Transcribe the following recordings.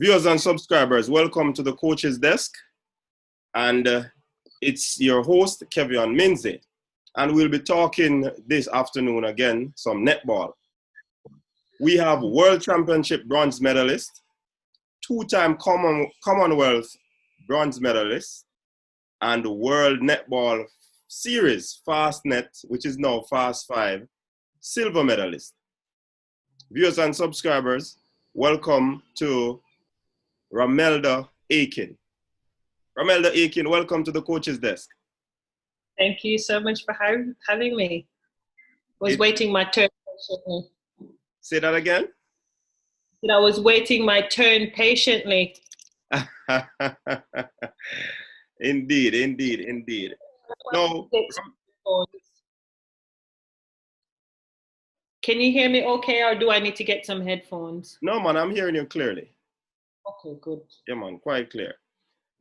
Viewers and subscribers, welcome to the Coach's Desk. And it's your host, Kevin Minze. And we'll be talking this afternoon again, some netball. We have World Championship bronze medalist, two-time Commonwealth bronze medalist, and World Netball Series Fast Net, which is now Fast 5, silver medalist. Viewers and subscribers, welcome to Romelda Aiken. Romelda Aiken, welcome to the Coach's Desk. Thank you so much for having me. Was waiting my turn patiently. Say that again? I was waiting my turn patiently. Indeed. No. Can you hear me okay, or do I need to get some headphones? No, man, I'm hearing you clearly. Okay, good. Yeah, man, quite clear.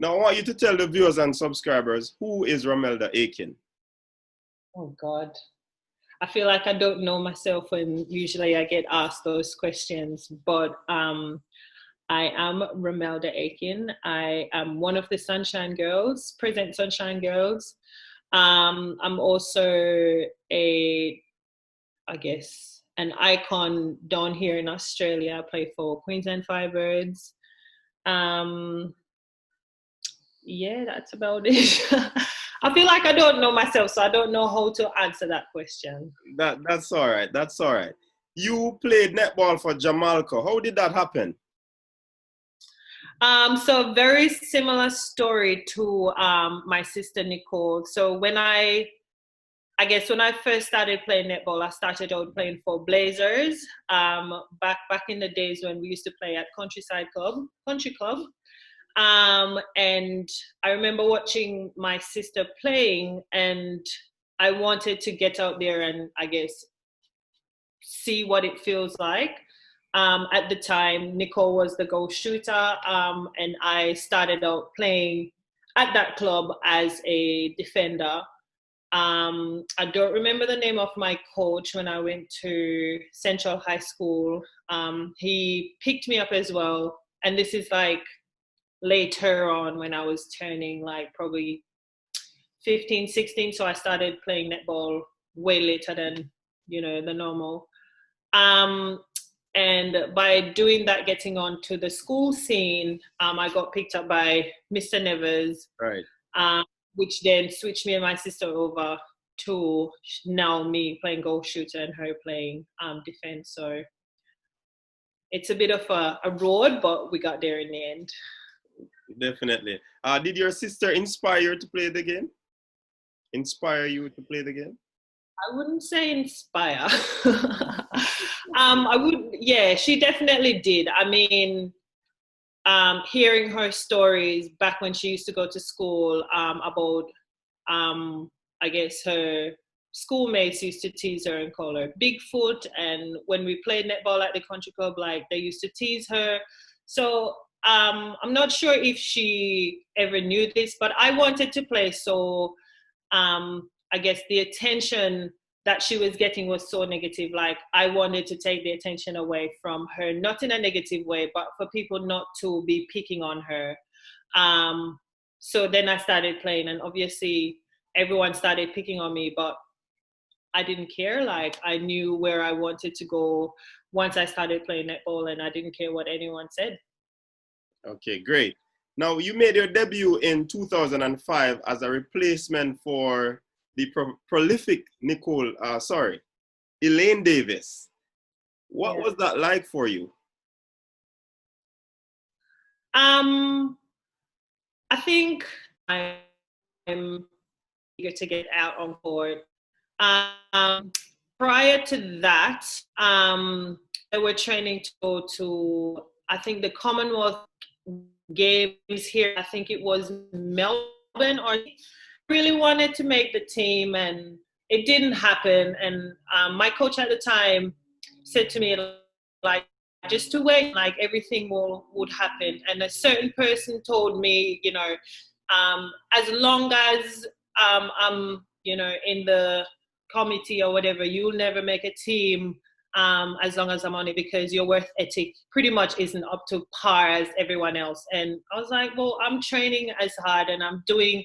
Now, I want you to tell the viewers and subscribers, who is Romelda Aiken? Oh, God. I feel like I don't know myself when usually I get asked those questions, but I am Romelda Aiken. I am one of the Sunshine Girls, present Sunshine Girls. I'm also an icon down here in Australia. I play for Queensland Firebirds. Yeah, that's about it. I feel like I don't know myself, so I don't know how to answer that question. That's all right. That's all right. You played netball for Jamaica. How did that happen? So very similar story to my sister Nicole. So when I first started playing netball, I started out playing for Blazers. Back in the days when we used to play at Country Club. And I remember watching my sister playing, and I wanted to get out there and see what it feels like. At the time, Nicole was the goal shooter, and I started out playing at that club as a defender. I don't remember the name of my coach when I went to Central High School. He picked me up as well, and this is like later on when I was turning like probably 15, 16. So I started playing netball way later than, the normal. And by doing that, getting on to the school scene, I got picked up by Mr. Nevers, right? Which then switched me and my sister over to now me playing goal shooter and her playing defense. So it's a bit of a road, but we got there in the end. Definitely. Did your sister inspire you to play the game? Inspire you to play the game? I wouldn't say inspire. She definitely did. I mean, hearing her stories back when she used to go to school about, her schoolmates used to tease her and call her Bigfoot. And when we played netball at the country club, like they used to tease her. So I'm not sure if she ever knew this, but I wanted to play. So the attention that she was getting was so negative. Like I wanted to take the attention away from her, not in a negative way, but for people not to be picking on her. So then I started playing, and obviously everyone started picking on me, but I didn't care. Like I knew where I wanted to go once I started playing netball, and I didn't care what anyone said. Okay, great. Now, you made your debut in 2005 as a replacement for the prolific Elaine Davis. What was that like for you? I think I'm eager to get out on board. Prior to that, they were training to go to, I think, the Commonwealth Games here. I think it was Melbourne, or really wanted to make the team, and it didn't happen. And my coach at the time said to me, like, just to wait, like everything would happen. And a certain person told me, as long as I'm, in the committee or whatever, you'll never make a team. as long as I'm on it, because your work ethic pretty much isn't up to par as everyone else. And I was like, well, I'm training as hard and I'm doing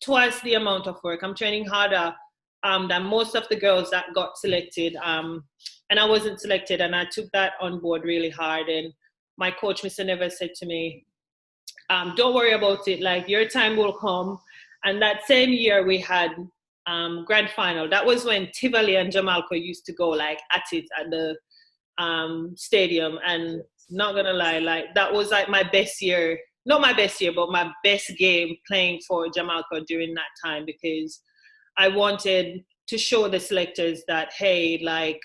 twice the amount of work. I'm training harder than most of the girls that got selected. And I wasn't selected, and I took that on board really hard. And my coach, Mr. Never, said to me, don't worry about it. Like, your time will come. And that same year we had grand final. That was when Tivoli and Jamalco used to go like at it at the stadium. And not gonna lie, like that was like my best year. Not my best year, but my best game playing for Jamalco during that time, because I wanted to show the selectors that, hey, like,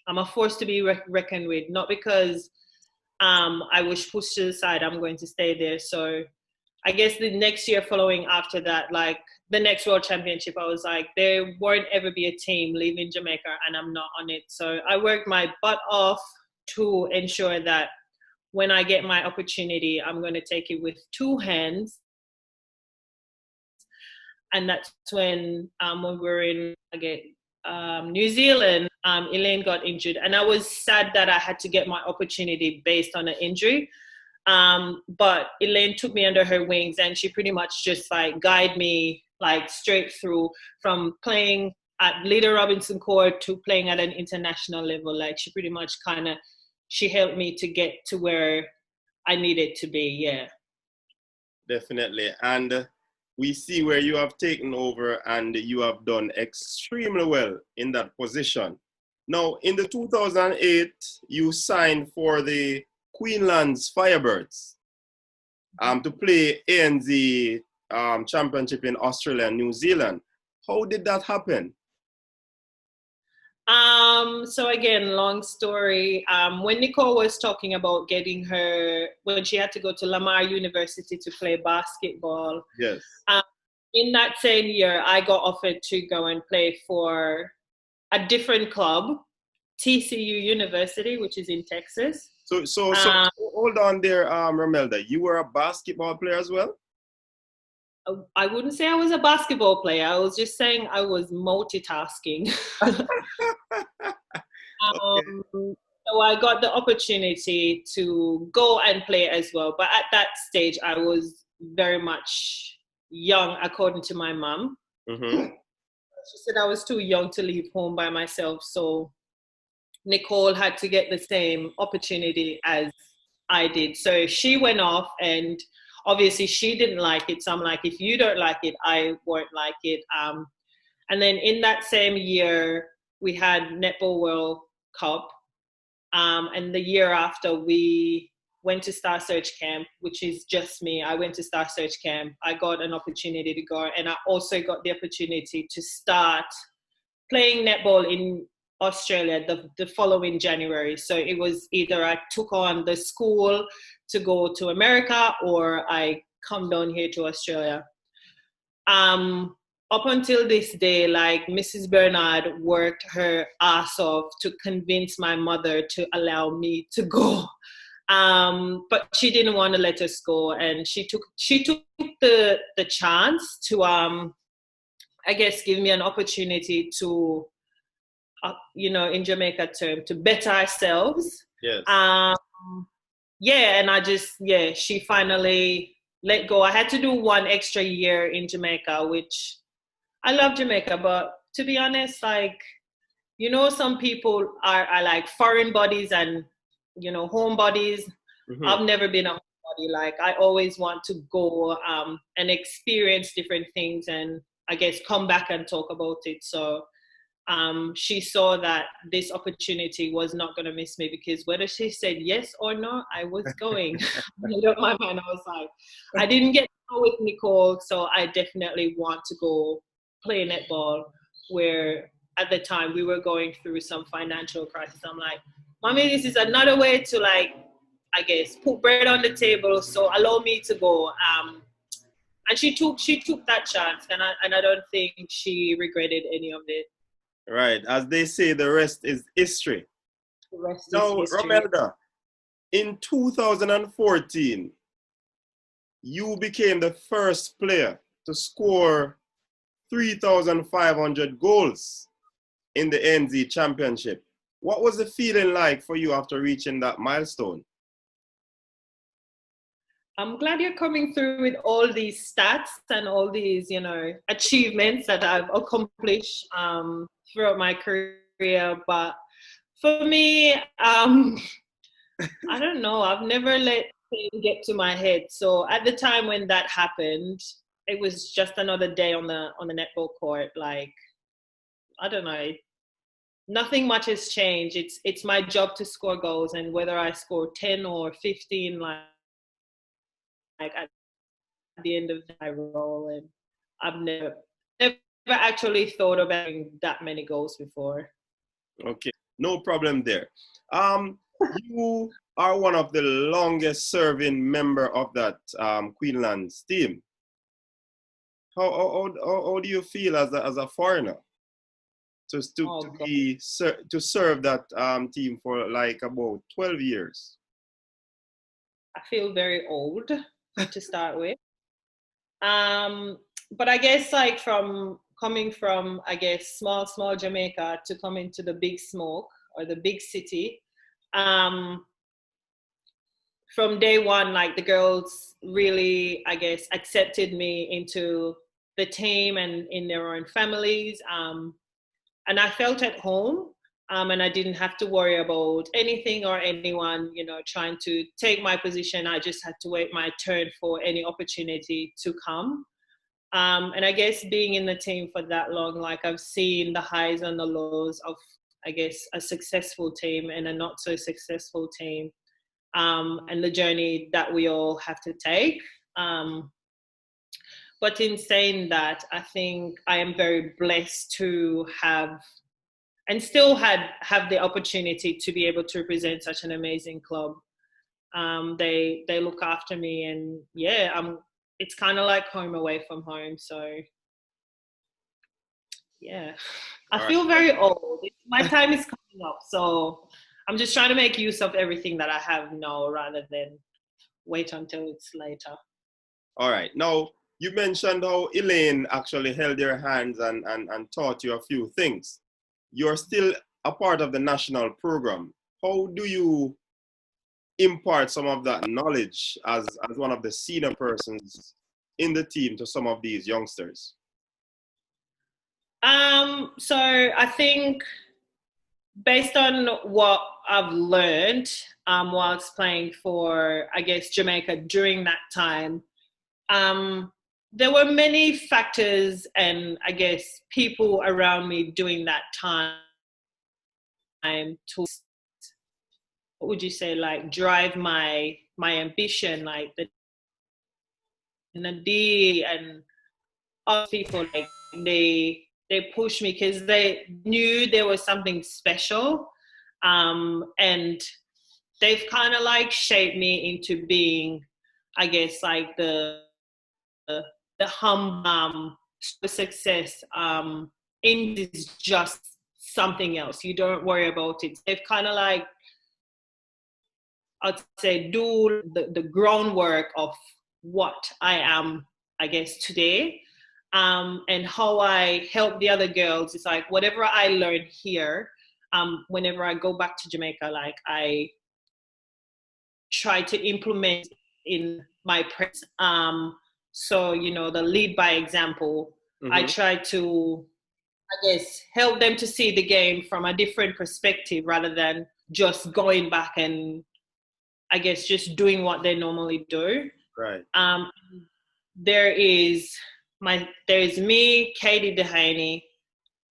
I'm a force to be reckoned with, not because I was pushed to the side, I'm going to stay there. So I guess the next year following after that, like the next World Championship, I was like, there won't ever be a team leaving Jamaica and I'm not on it. So I worked my butt off to ensure that when I get my opportunity, I'm going to take it with two hands. And that's when we were in New Zealand, Elaine got injured. And I was sad that I had to get my opportunity based on an injury. But Elaine took me under her wings, and she pretty much just like guided me like straight through from playing at Leader Robinson Court to playing at an international level. Like, she pretty much she helped me to get to where I needed to be. Yeah. Definitely. And we see where you have taken over and you have done extremely well in that position. Now, in the 2008, you signed for the Queensland's Firebirds to play ANZ Championship in Australia and New Zealand. How did that happen? So again, long story. When Nicole was talking about when she had to go to Lamar University to play basketball. Yes. In that same year, I got offered to go and play for a different club, TCU University, which is in Texas. So hold on there, Romelda. You were a basketball player as well? I wouldn't say I was a basketball player. I was just saying I was multitasking. So I got the opportunity to go and play as well. But at that stage, I was very much young, according to my mom. Mm-hmm. She said I was too young to leave home by myself. So Nicole had to get the same opportunity as I did. So she went off, and obviously she didn't like it. So I'm like, if you don't like it, I won't like it. And then in that same year, we had Netball World Cup. And the year after, we went to Star Search Camp, which is just me. I went to Star Search Camp. I got an opportunity to go. And I also got the opportunity to start playing netball in Australia the following January. So it was either I took on the school to go to America, or I come down here to Australia. Up until this day, like, Mrs. Bernard worked her ass off to convince my mother to allow me to go. But she didn't want to let us go, and she took the chance to I guess give me an opportunity to in Jamaica term, to better ourselves. Yes. And she finally let go. I had to do one extra year in Jamaica, which I love Jamaica, but to be honest, like, some people are like foreign bodies and, home bodies. Mm-hmm. I've never been a homebody. Like, I always want to go and experience different things, and I guess come back and talk about it. So she saw that this opportunity was not going to miss me, because whether she said yes or no, I was going. Made up my mind. I was like, I didn't get to go with Nicole, so I definitely want to go play netball, where at the time we were going through some financial crisis. I'm like, Mommy, this is another way to, like, I guess, put bread on the table, so allow me to go. And she took that chance, and I don't think she regretted any of it. Right. As they say, the rest is history. The rest now, is history. Romelda, in 2014, you became the first player to score 3,500 goals in the NZ Championship. What was the feeling like for you after reaching that milestone? I'm glad you're coming through with all these stats and all these, achievements that I've accomplished throughout my career. But for me, I don't know. I've never let things get to my head. So at the time when that happened, it was just another day on the netball court. Like, I don't know. Nothing much has changed. It's my job to score goals, and whether I score 10 or 15, like at the end of my role, and I've never actually thought about having that many goals before. Okay, no problem there. You are one of the longest serving member of that Queensland's team. How do you feel as a foreigner to serve that team for like about 12 years? I feel very old to start with. But I guess like from coming from, I guess, small Jamaica to coming to the big smoke or the big city, from day one, like the girls really, I guess, accepted me into the team and in their own families. And I felt at home. And I didn't have to worry about anything or anyone, trying to take my position. I just had to wait my turn for any opportunity to come. And I guess being in the team for that long, like I've seen the highs and the lows of, I guess, a successful team and a not so successful team, and the journey that we all have to take. But in saying that, I think I am very blessed to have and still have the opportunity to be able to represent such an amazing club. They look after me, and yeah, it's kind of like home away from home. So yeah, I feel very old. My time is coming up, so I'm just trying to make use of everything that I have now rather than wait until it's later. All right. Now, you mentioned how Elaine actually held your hands and taught you a few things. You're still a part of the national program. How do you impart some of that knowledge as one of the senior persons in the team to some of these youngsters? So I think based on what I've learned whilst playing for, I guess, Jamaica during that time, there were many factors and, I guess, people around me during that time to, what would you say, like drive my ambition, like the Nadi and other people, like they pushed me because they knew there was something special, and they've kind of like shaped me into being, I guess, like the hum success in is just something else. You don't worry about it. They've kind of like, I'd say, do the groundwork of what I am, I guess, today. And how I help the other girls is like whatever I learn here, whenever I go back to Jamaica, like I try to implement in my practice. So, the lead by example, I try to, I guess, help them to see the game from a different perspective rather than just going back and, I guess, just doing what they normally do. Right. There is me, Katie Dehaney,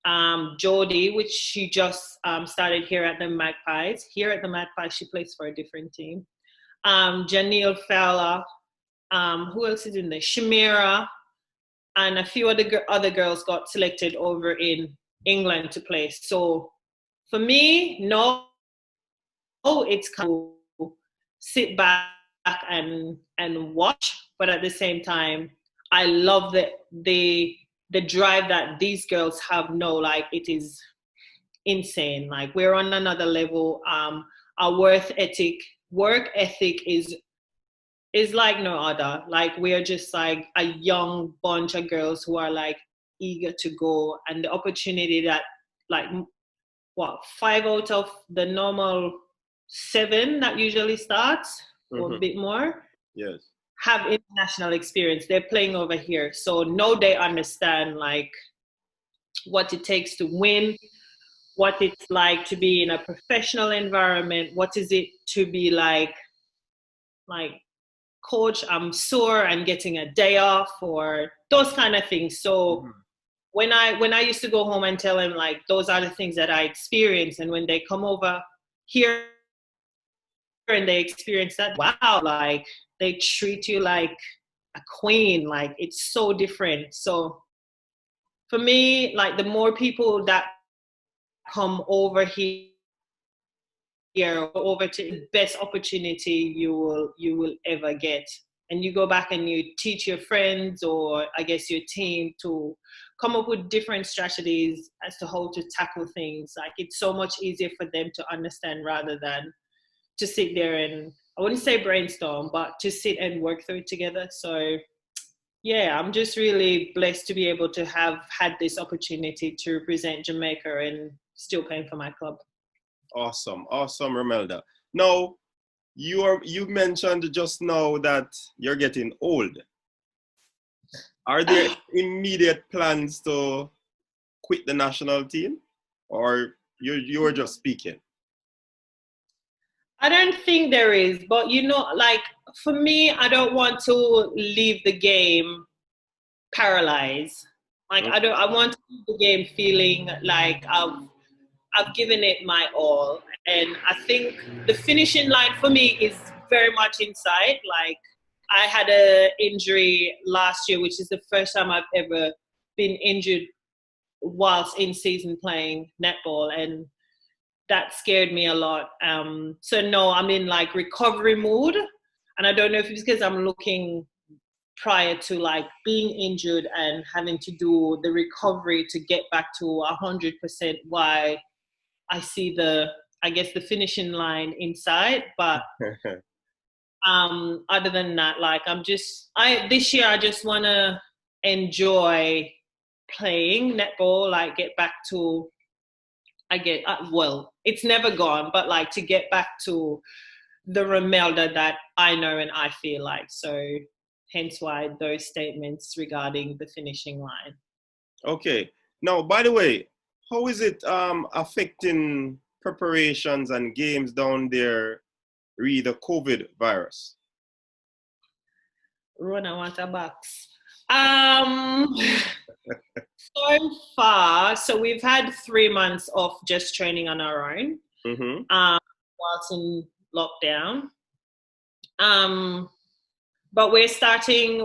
Jodie, which she just started here at the Magpies. Here at the Magpies, she plays for a different team. Janelle Fowler, who else is in there? Shamira, and a few other girls got selected over in England to play. So for me, no, it's kind of sit back and watch, but at the same time, I love the drive that these girls have. No, like it is insane. Like we're on another level. Our work ethic is like no other. Like we're just like a young bunch of girls who are like eager to go, and the opportunity that like 5 out of the normal 7 that usually starts, or a bit more, yes, have international experience. They're playing over here, so no, they understand like what it takes to win, what it's like to be in a professional environment, what is it to be like coach, I'm sore and getting a day off, or those kind of things. So when I used to go home and tell them like those are the things that I experience, and when they come over here and they experience that, wow, like they treat you like a queen, like it's so different. So for me, like the more people that come over here over to the best opportunity you will ever get, and you go back and you teach your friends, or I guess your team, to come up with different strategies as to how to tackle things. Like it's so much easier for them to understand rather than to sit there and, I wouldn't say brainstorm, but to sit and work through it together. So yeah, I'm just really blessed to be able to have had this opportunity to represent Jamaica and still playing for my club. Awesome, Romelda. Now, you mentioned just now that you're getting old. Are there immediate plans to quit the national team, or you were just speaking? I don't think there is, but like for me, I don't want to leave the game paralyzed. Like I want to leave the game feeling like I've given it my all. And I think the finishing line for me is very much in sight. Like I had an injury last year, which is the first time I've ever been injured whilst in season playing netball, and that scared me a lot. So no, I'm in like recovery mode, and I don't know if it's because I'm looking prior to like being injured and having to do the recovery to get back to 100%, why I see the finishing line inside. But other than that, like this year I just want to enjoy playing netball, like get back to, it's never gone, but like to get back to the Romelda that I know and I feel like. So hence why those statements regarding the finishing line. Okay. Now, by the way, how is it affecting preparations and games down there re the COVID virus? Run, I want a box. So far, so we've had 3 months of just training on our own, whilst in lockdown. But we're starting.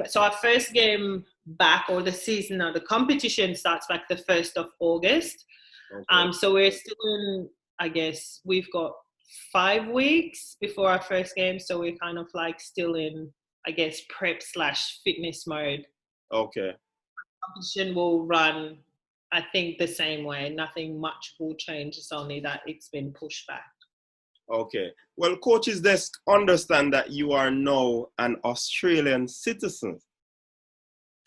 So our first game back, or the season, or the competition starts back the 1st of August. Okay. So we're still in, I guess we've got 5 weeks before our first game. So we're kind of like still in, I guess, prep/fitness mode. Okay. Competition will run, I think, the same way. Nothing much will change. It's only that it's been pushed back. Okay. Well, Coach's Desk understand that you are now an Australian citizen.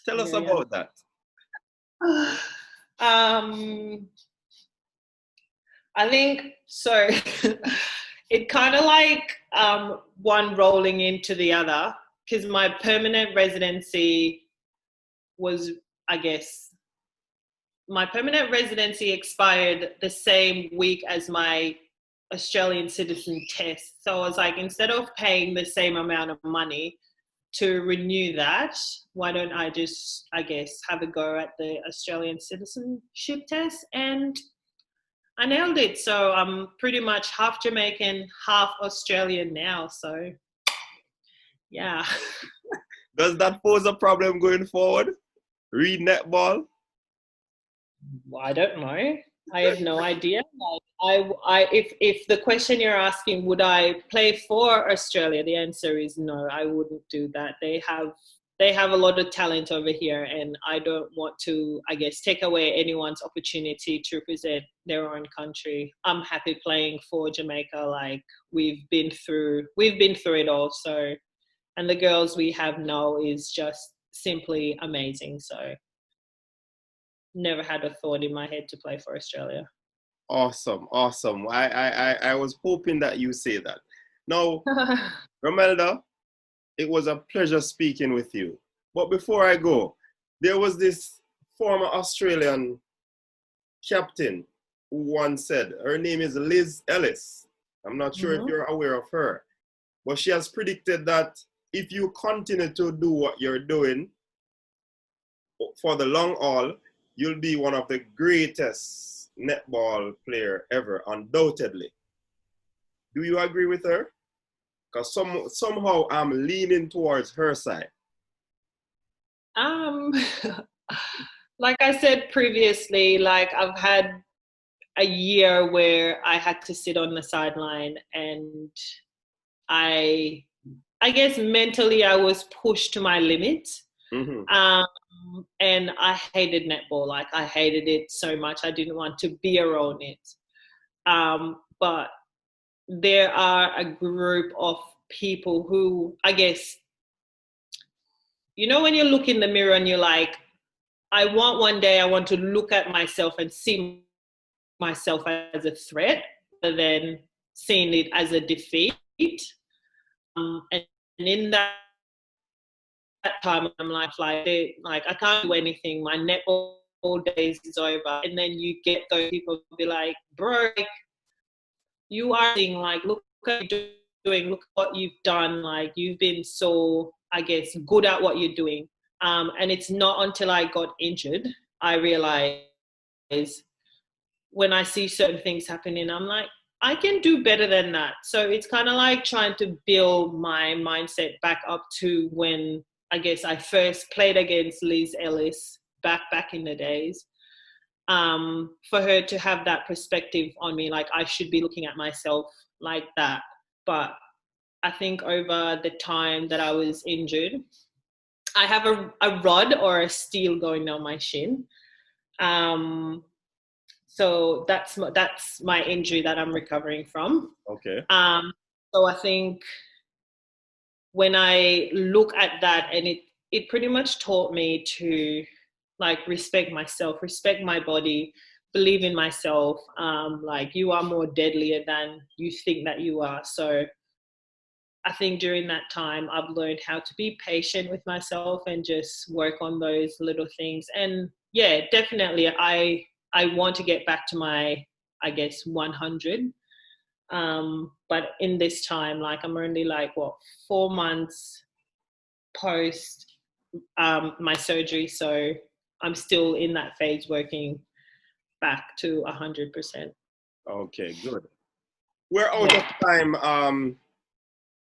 Tell us about that. I think so. It kind of like one rolling into the other, because my permanent residency was, I guess, my permanent residency expired the same week as my Australian citizen test. So I was like, instead of paying the same amount of money to renew that, why don't I just, I guess, have a go at the Australian citizenship test? And I nailed it. So I'm pretty much half Jamaican, half Australian now. So yeah. Does that pose a problem going forward? Read netball? Well, I don't know. I have no idea. Like if the question you're asking, would I play for Australia? The answer is no, I wouldn't do that. They have a lot of talent over here, and I don't want to, I guess, take away anyone's opportunity to represent their own country. I'm happy playing for Jamaica. Like we've been through it all. So, and the girls we have now is just simply amazing. So never had a thought in my head to play for Australia. Awesome, awesome. I was hoping that you say that. Now, Romelda, it was a pleasure speaking with you. But before I go, there was this former Australian captain who once said, her name is Liz Ellis. I'm not sure if you're aware of her, but she has predicted that if you continue to do what you're doing for the long haul, you'll be one of the greatest netball player ever, undoubtedly. Do you agree with her? Because somehow I'm leaning towards her side. Like I said previously, like I've had a year where I had to sit on the sideline, and I guess mentally I was pushed to my limit. And I hated netball. Like I hated it so much. I didn't want to be around it. But there are a group of people who, I guess, you know, when you look in the mirror and you're like, I want to look at myself and see myself as a threat rather than seeing it as a defeat. And in that time, I'm like I can't do anything. My netball days is over. And then you get those people be like, bro, you are seeing, like, look what you're doing, look what you've done. Like, you've been so, I guess, good at what you're doing. And it's not until I got injured, I realized when I see certain things happening, I'm like, I can do better than that. So it's kind of like trying to build my mindset back up to when, I guess, I first played against Liz Ellis back in the days. For her to have that perspective on me, like I should be looking at myself like that. But I think over the time that I was injured, I have a rod or a steel going down my shin. So that's my injury that I'm recovering from. Okay. So I think when I look at that, and it pretty much taught me to, like, respect myself, respect my body, believe in myself. Like, you are more deadlier than you think that you are. So I think during that time, I've learned how to be patient with myself and just work on those little things. And yeah, definitely, I want to get back to my, I guess, 100. But in this time, like, I'm only like, 4 months post my surgery. So I'm still in that phase, working back to 100%. Okay, good. We're out of time,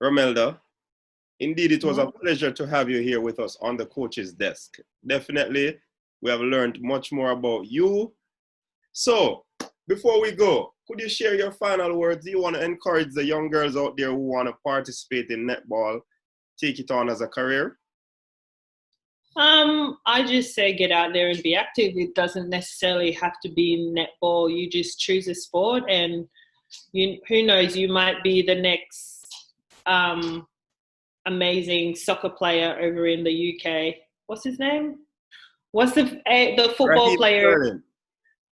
Romelda. Indeed, it was a pleasure to have you here with us on the coach's desk. Definitely, we have learned much more about you. So, before we go, could you share your final words? Do you want to encourage the young girls out there who want to participate in netball, take it on as a career? I just say get out there and be active. It doesn't necessarily have to be netball. You just choose a sport, and who knows, you might be the next amazing soccer player over in the UK. What's his name? What's the football Raheem player? Sterling.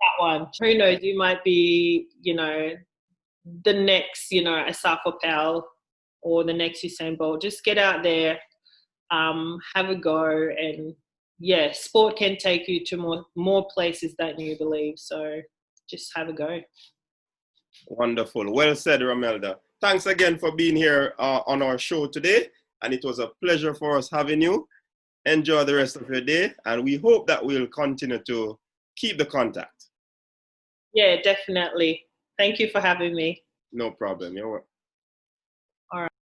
That one. Who knows? You might be, the next, Asaf Opel or the next Usain Bolt. Just get out there, have a go, and yeah, sport can take you to more places than you believe. So just have a go. Wonderful. Well said, Romelda. Thanks again for being here on our show today. And it was a pleasure for us having you. Enjoy the rest of your day. And we hope that we'll continue to keep the contact. Yeah, definitely. Thank you for having me. No problem. You're welcome. All right.